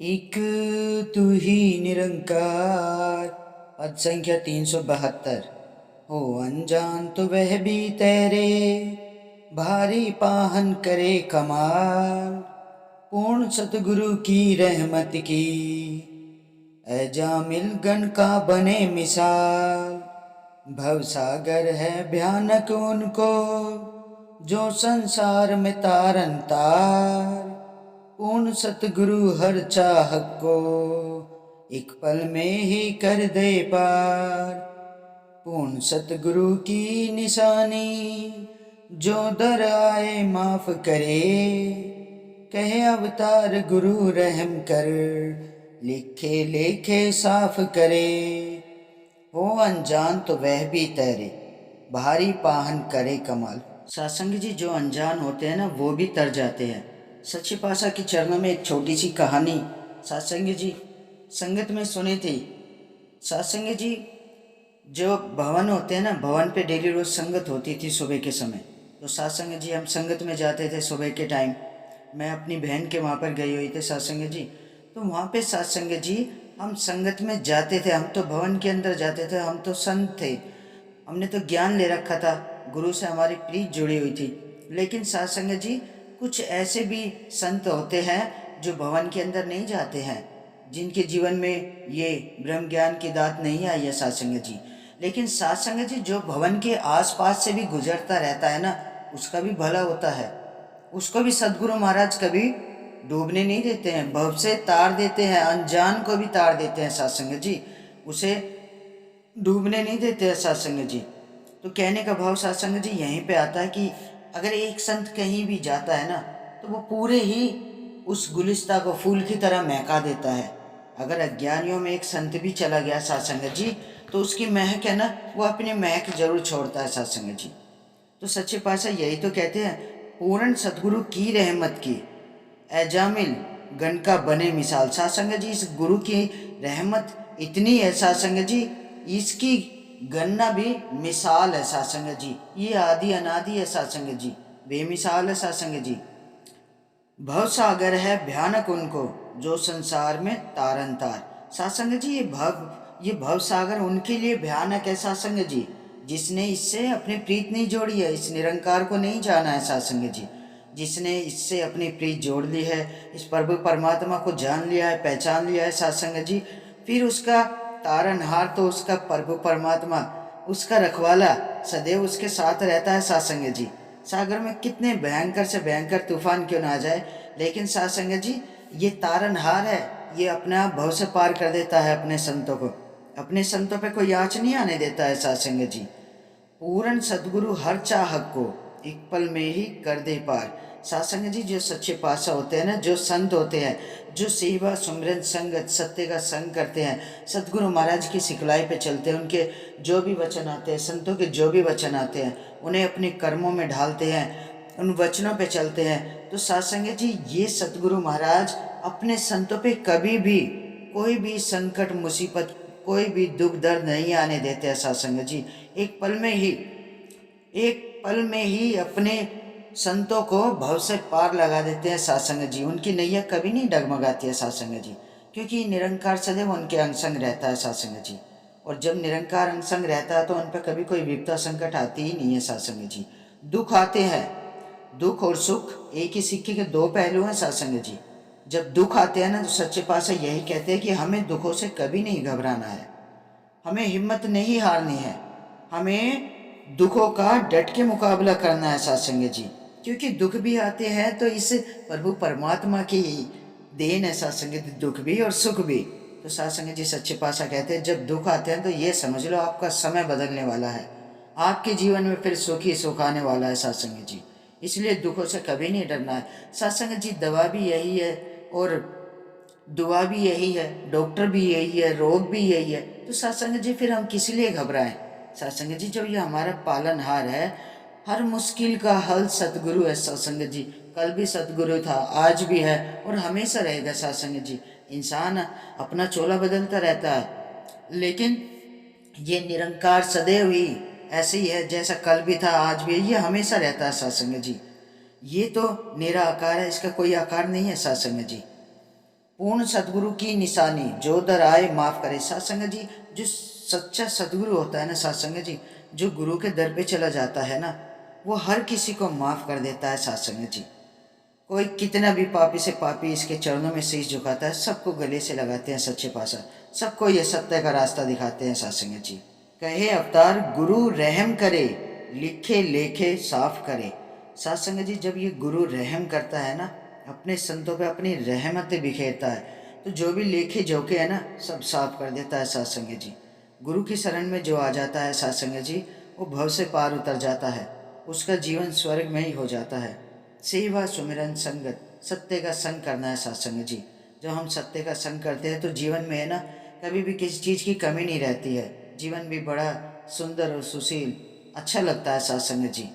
एक तू ही निरंकार। पद संख्या 372। हो अनजान तो वह भी तेरे, भारी पाहन करे कमाल। पूर्ण सतगुरु की रहमत की, ऐ जामिल गण का बने मिसाल। भव सागर है भयानक उनको, जो संसार में तारन तार। पूर्ण सतगुरु हर चाहत को, एक पल में ही कर दे पार। पूर्ण सतगुरु की निशानी, जो दर आए माफ करे। कहे अवतार गुरु रहम कर, लिखे लेखे साफ करे। हो अनजान तो वह भी तैरे, भारी पाहन करे कमाल। सत्संग जी, जो अनजान होते हैं ना वो भी तर जाते हैं। सच्चे पातशाह के चरणों में एक छोटी सी कहानी सत्संग जी संगत में सुनी थी। सत्संग जी, जो भवन होते हैं ना, भवन पे डेली रोज संगत होती थी सुबह के समय। तो सत्संग जी हम संगत में जाते थे सुबह के टाइम। मैं अपनी बहन के वहाँ पर गई हुई थी सत्संग जी। तो वहाँ पे सत्संग जी हम संगत में जाते थे। हम तो भवन के अंदर जाते थे, हम तो संत थे, हमने तो ज्ञान ले रखा था, गुरु से हमारी प्रीत जुड़ी हुई थी। लेकिन सत्संग जी कुछ ऐसे भी संत होते हैं जो भवन के अंदर नहीं जाते हैं, जिनके जीवन में ये ब्रह्म ज्ञान की दात नहीं आई है सत्संग जी। लेकिन सत्संग जी जो भवन के आसपास से भी गुजरता रहता है ना, उसका भी भला होता है। उसको भी सदगुरु महाराज कभी डूबने नहीं देते हैं, भव से तार देते हैं, अनजान को भी तार देते हैं सत्संग जी, उसे डूबने नहीं देते हैं सत्संग जी। तो कहने का भाव सत्संग जी यहीं पे आता है कि अगर एक संत कहीं भी जाता है ना, तो वो पूरे ही उस गुलिस्ता को फूल की तरह महका देता है। अगर अज्ञानियों में एक संत भी चला गया सत्संग जी, तो उसकी महक है ना, वो अपनी महक जरूर छोड़ता है सत्संग जी। तो सच्चे पातशाह यही तो कहते हैं, पूर्ण सतगुरु की रहमत की, एजामिल गण का बने मिसाल। सत्संग जी इस गुरु की रहमत इतनी है सत्संग जी, इसकी गणना भी मिसाल है सत्संग जी। ये आदि अनादि है सत्संग जी, बेमिसाल है सत्संग जी। भव सागर है भयानक उनको, जो संसार में तारन तार। सत्संग जी ये भव सागर उनके लिए भयानक है सत्संग जी, जिसने इससे अपनी प्रीत नहीं जोड़ी है, इस निरंकार को नहीं जाना है सत्संग जी। जिसने इससे अपनी प्रीत जोड़ ली है, इस प्रभु परमात्मा को जान लिया है, पहचान लिया है सत्संग जी, फिर उसका तारनहार तो उसका प्रभु परमात्मा, उसका रखवाला सदैव उसके साथ रहता है सत्संग जी। सागर में कितने भयंकर से भयंकर तूफान क्यों ना आ जाए, लेकिन सत्संग जी ये तारनहार है, ये अपने आप भव से पार कर देता है अपने संतों को। अपने संतों पे कोई आँच नहीं आने देता है सत्संग जी। पूर्ण सदगुरु हर चाहत को, एक पल में ही कर दे पार। सत्संग जी जो सच्चे पातशाह होते हैं ना, जो संत होते हैं, जो सेवा सुमरन संगत सत्य का संग करते हैं, सतगुरु महाराज की सिखलाई पे चलते हैं, उनके जो भी वचन आते हैं, संतों के जो भी वचन आते हैं, उन्हें अपने कर्मों में ढालते हैं, उन वचनों पे चलते हैं, तो सत्संग जी ये सतगुरु महाराज अपने संतों पे कभी भी कोई भी संकट मुसीबत, कोई भी दुख दर्द नहीं आने देते हैं सत्संग जी। एक पल में ही, एक पल में ही अपने संतों को भव से पार लगा देते हैं सत्संग जी। उनकी नैया कभी नहीं डगमगाती है सत्संग जी, क्योंकि निरंकार सदैव उनके अंग संग रहता है सत्संग जी। और जब निरंकार अंग संग रहता है तो उन पर कभी कोई विपदा संकट आती ही नहीं है सत्संग जी। दुख आते हैं, दुख और सुख एक ही सिक्के के दो पहलू हैं सत्संग जी। जब दुख आते हैं ना, तो सच्चे पातशाह यही कहते हैं कि हमें दुखों से कभी नहीं घबराना है, हमें हिम्मत नहीं हारनी है, हमें दुखों का डट के मुकाबला करना है सत्संग जी। क्योंकि दुख भी आते हैं तो इस प्रभु परमात्मा की देन है सत्संग जी, दुख भी और सुख भी। तो सत्संग जी सच्चे पातशाह कहते हैं, जब दुख आते हैं तो ये समझ लो आपका समय बदलने वाला है, आपके जीवन में फिर सुख ही सुख आने वाला है सत्संग जी। इसलिए दुखों से कभी नहीं डरना है सत्संग जी। दवा भी यही है और दुआ भी यही है, डॉक्टर भी यही है, रोग भी यही है। तो सत्संग जी फिर हम किस लिए घबराएं। सत्संग जी जब ये हमारा पालनहार है, हर मुश्किल का हल सतगुरु है सत्संग जी। कल भी सतगुरु था, आज भी है और हमेशा रहेगा सत्संग जी। इंसान अपना चोला बदलता रहता है, लेकिन ये निरंकार सदैव ही ऐसे ही है, जैसा कल भी था आज भी है, ये हमेशा रहता है सत्संग जी। ये तो निराकार है, इसका कोई आकार नहीं है सत्संग जी। पूर्ण सदगुरु की निशानी, जो दर आए माफ करे। साथ संगत जी, जो सच्चा सदगुरु होता है ना साथ संगत जी, जो गुरु के दर पे चला जाता है ना, वो हर किसी को माफ कर देता है साथ संगत जी। कोई कितना भी पापी से पापी इसके चरणों में शीश झुकाता है, सबको गले से लगाते हैं सच्चे पातशाह, सबको ये सत्य का रास्ता दिखाते हैं साथ संगत जी। कहे अवतार गुरु रहम करे, लिखे लेखे साफ करे। साथ संगत जी, जब ये गुरु रहम करता है ना, अपने संतों पे अपनी रहमतें बिखेरता है, तो जो भी लेखे जोखे है ना, सब साफ कर देता है साथ संगत जी। गुरु की शरण में जो आ जाता है साथ संगत जी, वो भव से पार उतर जाता है, उसका जीवन स्वर्ग में ही हो जाता है। सेवा सुमिरन संगत, सत्य का संग करना है साथ संगत जी। जब हम सत्य का संग करते हैं तो जीवन में है ना, कभी भी किसी चीज़ की कमी नहीं रहती है, जीवन भी बड़ा सुंदर और सुशील अच्छा लगता है साथ संगत जी।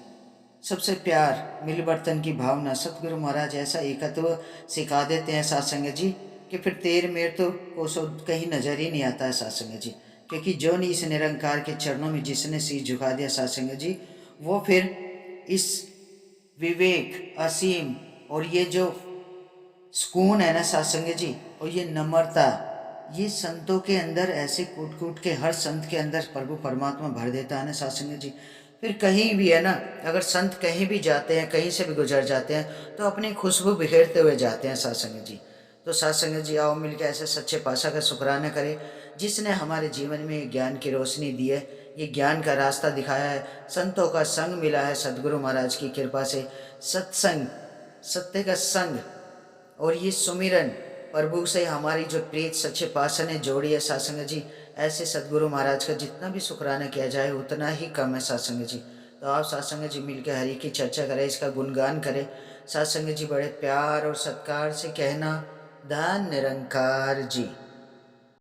सबसे प्यार मिल बर्तन की भावना, सतगुरु महाराज ऐसा एकत्व सिखा देते हैं साथ संगत जी कि फिर तेर मेर तो कोसों कहीं नजर ही नहीं आता है साथ संगत जी। क्योंकि जो नहीं इस निरंकार के चरणों में जिसने शीश झुका दिया साथ संगत जी, वो फिर इस विवेक असीम और ये जो सुकून है ना साथ संगत जी, और ये नम्रता, ये संतों के अंदर ऐसे कूट कूट के हर संत के अंदर प्रभु परमात्मा भर देता है ना साथ संगत जी। फिर कहीं भी है ना, अगर संत कहीं भी जाते हैं, कहीं से भी गुजर जाते हैं, तो अपनी खुशबू बिखेरते हुए जाते हैं साथ संगत जी। तो साथ संगत जी, आओ मिलकर ऐसे सच्चे पातशाह का शुक्राना करें, जिसने हमारे जीवन में ज्ञान की रोशनी दी है, ये ज्ञान का रास्ता दिखाया है, संतों का संग मिला है सदगुरु महाराज की कृपा से। सत्संग, सत्य का संग और ये सुमिरन, प्रभु से हमारी जो प्रीत सच्चे पातशाह ने जोड़ी है साथ संगत जी, ऐसे सदगुरु महाराज का जितना भी शुक्राना किया जाए उतना ही कम है साथ संगत जी। तो आप साथ संगत जी मिलकर हरि की चर्चा करें, इसका गुणगान करें साथ संगत जी, बड़े प्यार और सत्कार से कहना, धन निरंकार जी।